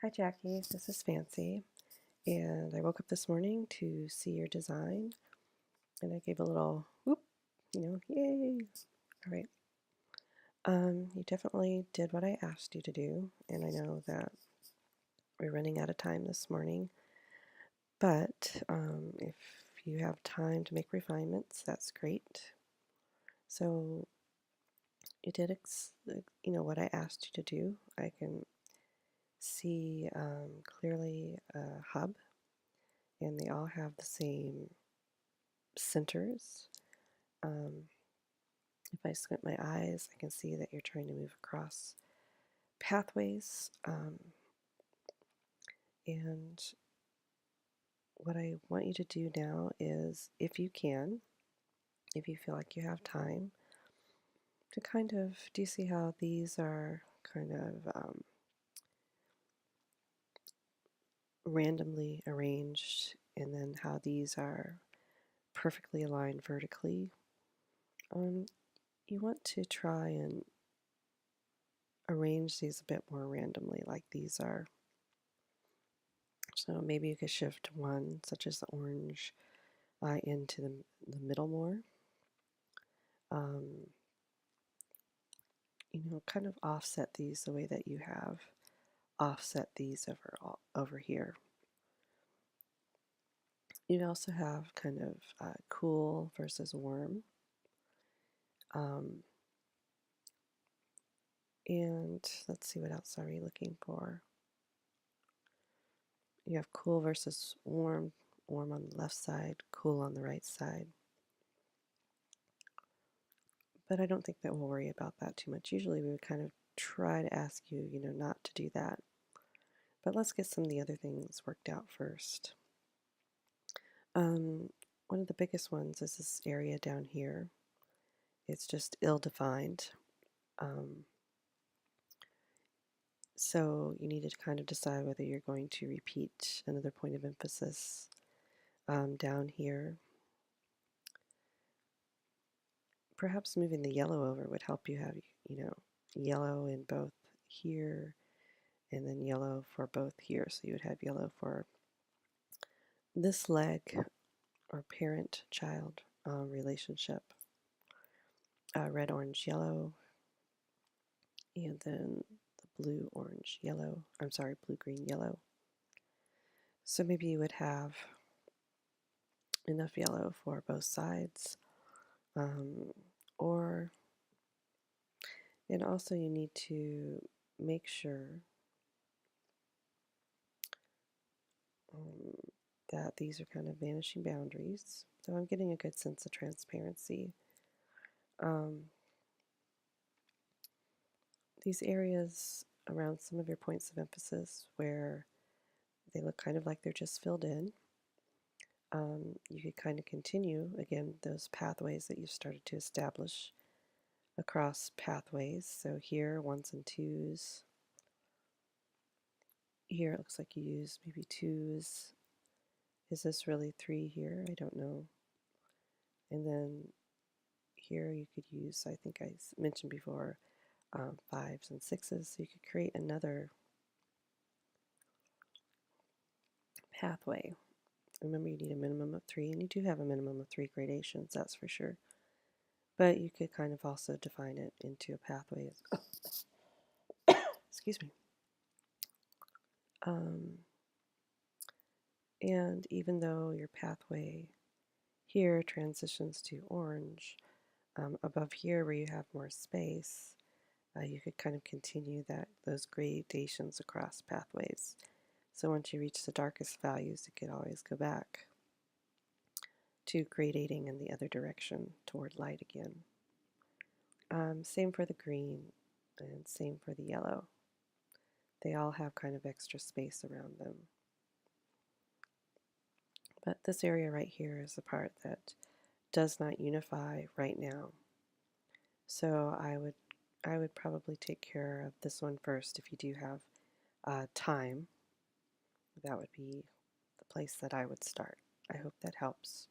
Hi Jackie, this is Fancy, and I woke up this morning to see your design, and I gave a little whoop, yay! All right. You definitely did what I asked you to do, and I know that we're running out of time this morning, but if you have time to make refinements, that's great. So you did, what I asked you to do. I can see clearly a hub, and they all have the same centers. Um, if I squint my eyes, I can see that you're trying to move across pathways. And what I want you to do now is, if you can, if you feel like you have time, to kind of, do you see how these are kind of randomly arranged, and then how these are perfectly aligned vertically? You want to try and arrange these a bit more randomly, like these are. So maybe you could shift one, such as the orange, into the middle more. Um, kind of offset these the way that you have offset these over here. You also have kind of cool versus warm. And let's see, what else are we looking for? You have cool versus warm, warm on the left side, cool on the right side. But I don't think that we'll worry about that too much. Usually we would kind of try to ask you, not to do that. But let's get some of the other things worked out first. One of the biggest ones is this area down here. It's just ill-defined. So you need to kind of decide whether you're going to repeat another point of emphasis down here. Perhaps moving the yellow over would help you have, yellow in both here and then yellow for both here. So you would have yellow for this leg or parent-child relationship. Red, orange, yellow, and then the blue, orange, yellow. I'm sorry, blue, green, yellow. So maybe you would have enough yellow for both sides. Or, and also you need to make sure that these are kind of vanishing boundaries. So I'm getting a good sense of transparency. These areas around some of your points of emphasis where they look kind of like they're just filled in, you could kind of continue, again, those pathways that you've started to establish across pathways. So here, ones and twos. Here it looks like you use maybe twos. Is this really three here? I don't know. And then here you could use, I think I mentioned before, fives and sixes. So you could create another pathway. Remember, you need a minimum of three, and you do have a minimum of three gradations, that's for sure. But you could kind of also define it into a pathway. Excuse me. And even though your pathway here transitions to orange, above here where you have more space, you could kind of continue those gradations across pathways. So once you reach the darkest values, it could always go back to gradating in the other direction toward light again. Same for the green and same for the yellow. They all have kind of extra space around them. But this area right here is the part that does not unify right now. So I would probably take care of this one first if you do have time. That would be the place that I would start. I hope that helps.